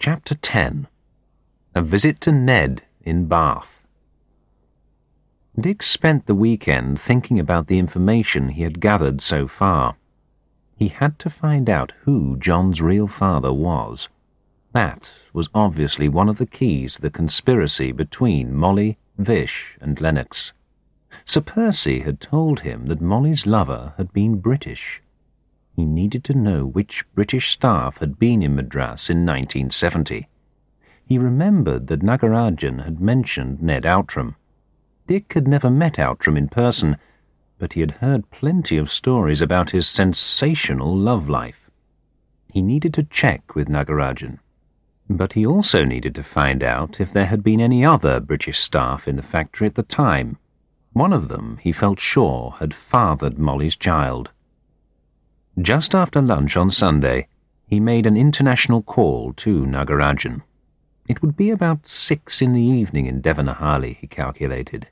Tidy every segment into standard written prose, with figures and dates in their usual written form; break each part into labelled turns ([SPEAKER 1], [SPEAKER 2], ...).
[SPEAKER 1] Chapter 10. A Visit to Ned in Bath. Dick spent the weekend thinking about the information he had gathered so far. He had to find out who John's real father was. That was obviously one of the keys to the conspiracy between Molly, Vish, and Lennox. Sir Percy had told him that Molly's lover had been British. He needed to know which British staff had been in Madras in 1970. He remembered that Nagarajan had mentioned Ned Outram. Dick had never met Outram in person, but he had heard plenty of stories about his sensational love life. He needed to check with Nagarajan, but he also needed to find out if there had been any other British staff in the factory at the time. One of them, he felt sure, had fathered Molly's child. Just after lunch on Sunday, he made an international call to Nagarajan. It would be about 6 in the evening in Devanahalli, he calculated.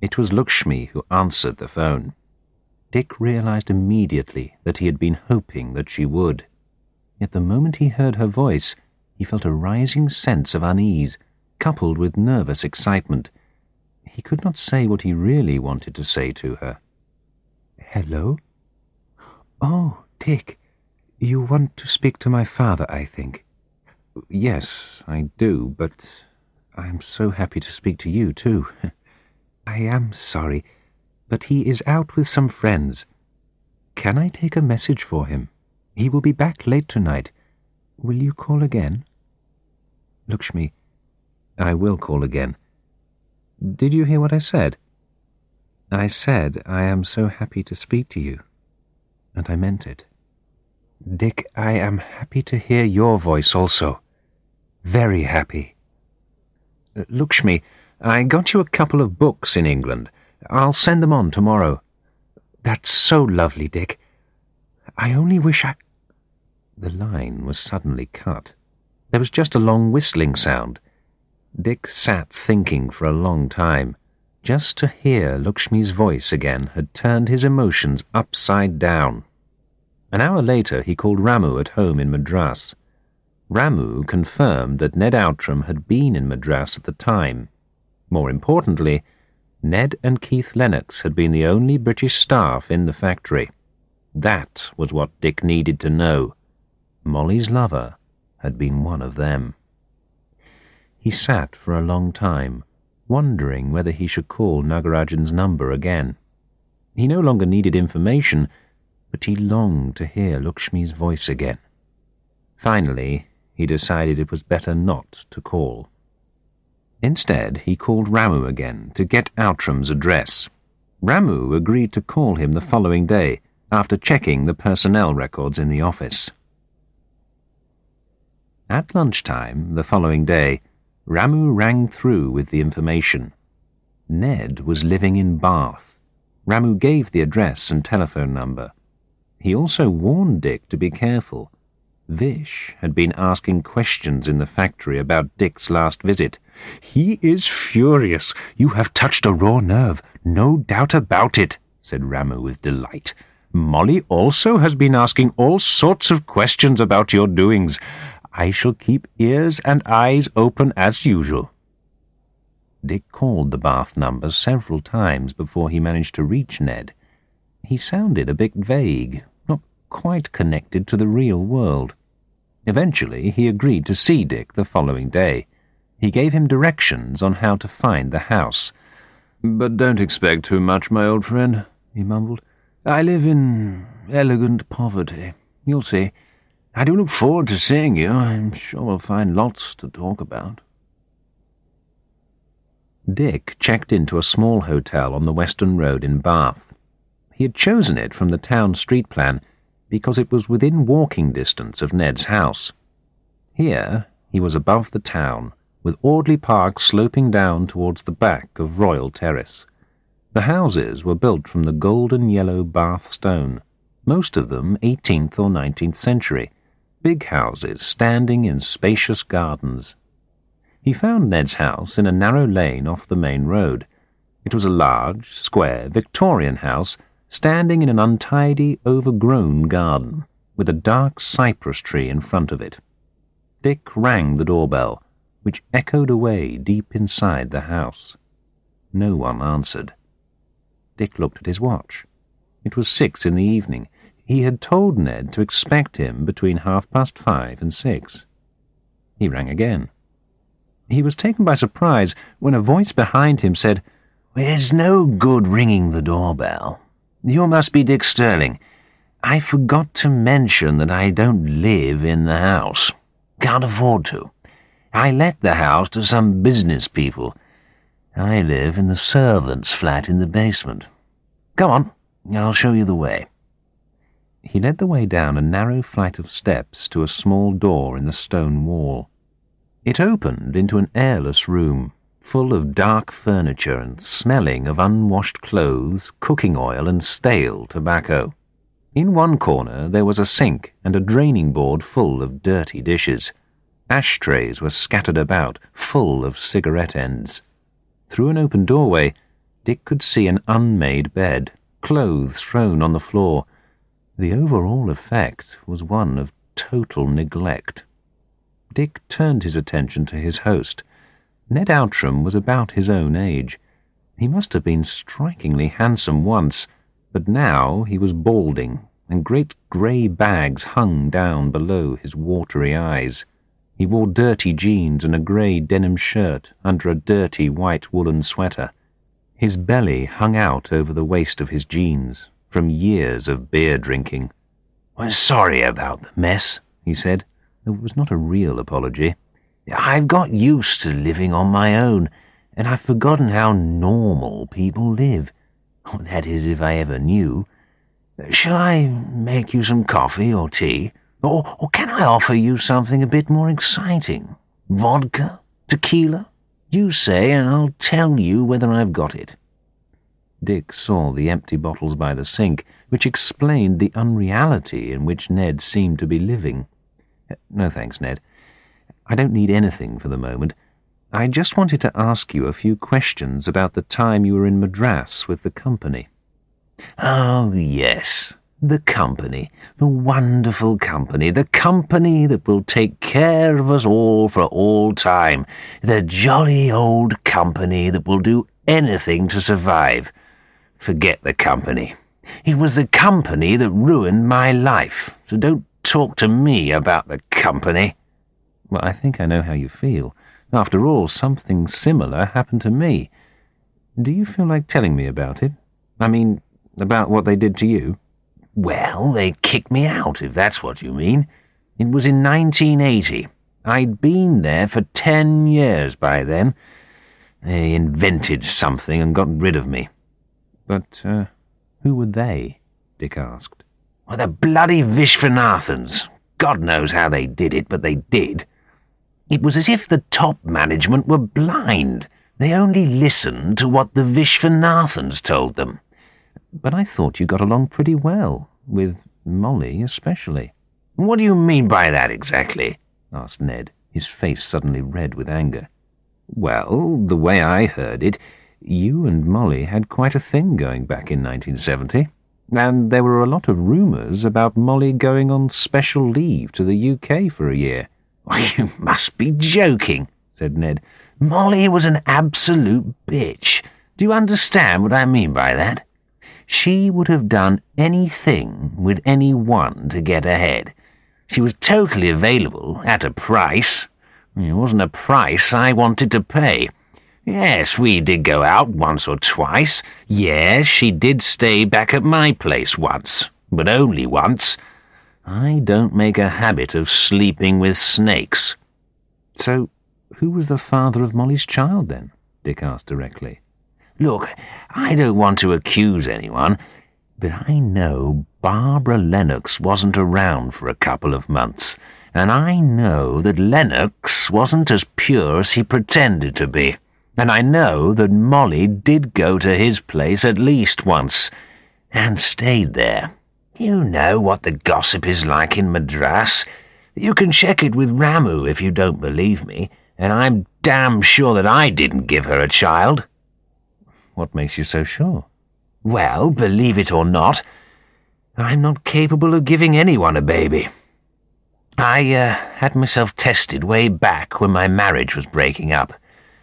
[SPEAKER 1] It was Lakshmi who answered the phone. Dick realized immediately that he had been hoping that she would. Yet the moment he heard her voice, he felt a rising sense of unease, coupled with nervous excitement. He could not say what he really wanted to say to her. "Hello? Oh, Dick, you want to speak to my father, I think." "Yes, I do, but I am so happy to speak to you, too." "I am sorry, but he is out with some friends. Can I take a message for him? He will be back late tonight. Will you call again?" "Lakshmi, I will call again. Did you hear what I said?" "I said I am so happy to speak to you. And I meant it." "Dick, I am happy to hear your voice also. Very happy." "Lakshmi, I got you a couple of books in England. I'll send them on tomorrow." "That's so lovely, Dick. I only wish I—" The line was suddenly cut. There was just a long whistling sound. Dick sat thinking for a long time. Just to hear Lakshmi's voice again had turned his emotions upside down. An hour later he called Ramu at home in Madras. Ramu confirmed that Ned Outram had been in Madras at the time. More importantly, Ned and Keith Lennox had been the only British staff in the factory. That was what Dick needed to know. Molly's lover had been one of them. He sat for a long time, wondering whether he should call Nagarajan's number again. He no longer needed information, but he longed to hear Lakshmi's voice again. Finally, he decided it was better not to call. Instead, he called Ramu again to get Outram's address. Ramu agreed to call him the following day, after checking the personnel records in the office. At lunchtime the following day, Ramu rang through with the information. Ned was living in Bath. Ramu gave the address and telephone number. He also warned Dick to be careful. Vish had been asking questions in the factory about Dick's last visit. "He is furious. You have touched a raw nerve, no doubt about it," said Ramu with delight. "Molly also has been asking all sorts of questions about your doings. I shall keep ears and eyes open as usual." Dick called the Bath number several times before he managed to reach Ned. He sounded a bit vague, not quite connected to the real world. Eventually, he agreed to see Dick the following day. He gave him directions on how to find the house. "But don't expect too much, my old friend," he mumbled. "I live in elegant poverty. You'll see. I do look forward to seeing you. I'm sure we'll find lots to talk about." Dick checked into a small hotel on the Western Road in Bath. He had chosen it from the town street plan because it was within walking distance of Ned's house. Here he was above the town, with Audley Park sloping down towards the back of Royal Terrace. The houses were built from the golden yellow Bath stone, most of them 18th or 19th century, big houses standing in spacious gardens. He found Ned's house in a narrow lane off the main road. It was a large, square, Victorian house standing in an untidy, overgrown garden, with a dark cypress tree in front of it. Dick rang the doorbell, which echoed away deep inside the house. No one answered. Dick looked at his watch. It was 6 in the evening. He had told Ned to expect him between 5:30 and 6. He rang again. He was taken by surprise when a voice behind him said, "It's no good ringing the doorbell. You must be Dick Sterling. I forgot to mention that I don't live in the house. Can't afford to. I let the house to some business people. I live in the servants' flat in the basement. Come on, I'll show you the way." He led the way down a narrow flight of steps to a small door in the stone wall. It opened into an airless room, full of dark furniture and smelling of unwashed clothes, cooking oil, and stale tobacco. In one corner there was a sink and a draining board full of dirty dishes. Ashtrays were scattered about, full of cigarette ends. Through an open doorway, Dick could see an unmade bed, clothes thrown on the floor. The overall effect was one of total neglect. Dick turned his attention to his host. Ned Outram was about his own age. He must have been strikingly handsome once, but now he was balding, and great grey bags hung down below his watery eyes. He wore dirty jeans and a grey denim shirt under a dirty white woolen sweater. His belly hung out over the waist of his jeans, from years of beer drinking. "I'm sorry about the mess," he said. It was not a real apology. "I've got used to living on my own, and I've forgotten how normal people live. That is, if I ever knew. Shall I make you some coffee or tea? Or can I offer you something a bit more exciting? Vodka? Tequila? You say, and I'll tell you whether I've got it." Dick saw the empty bottles by the sink, which explained the unreality in which Ned seemed to be living. "No thanks, Ned. I don't need anything for the moment. I just wanted to ask you a few questions about the time you were in Madras with the company." "Oh, yes. The company. The wonderful company. The company that will take care of us all for all time. The jolly old company that will do anything to survive. Forget the company. It was the company that ruined my life, so don't talk to me about the company." "Well, I think I know how you feel. After all, something similar happened to me. Do you feel like telling me about it? I mean, about what they did to you?" "Well, they kicked me out, if that's what you mean. It was in 1980. I'd been there for 10 years by then. They invented something and got rid of me." "But, who were they?" Dick asked. "Well, the bloody Vishwanathans. God knows how they did it, but they did. It was as if the top management were blind. They only listened to what the Vishwanathans told them." "But I thought you got along pretty well, with Molly especially." "What do you mean by that exactly?" asked Ned, his face suddenly red with anger. "Well, the way I heard it, you and Molly had quite a thing going back in 1970. And there were a lot of rumours about Molly going on special leave to the UK for a year." "You must be joking," said Ned. "Molly was an absolute bitch. Do you understand what I mean by that? She would have done anything with anyone to get ahead. She was totally available at a price. It wasn't a price I wanted to pay. Yes, we did go out once or twice. Yes, she did stay back at my place once, but only once. I don't make a habit of sleeping with snakes." "So, who was the father of Molly's child, then?" Dick asked directly. "Look, I don't want to accuse anyone, but I know Barbara Lennox wasn't around for a couple of months, and I know that Lennox wasn't as pure as he pretended to be. And I know that Molly did go to his place at least once, and stayed there. You know what the gossip is like in Madras. You can check it with Ramu if you don't believe me, and I'm damn sure that I didn't give her a child." "What makes you so sure?" "Well, believe it or not, I'm not capable of giving anyone a baby." I had myself tested way back when my marriage was breaking up.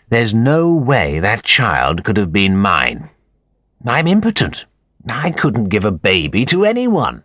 [SPEAKER 1] There's no way that child could have been mine. I'm impotent. I couldn't give a baby to anyone.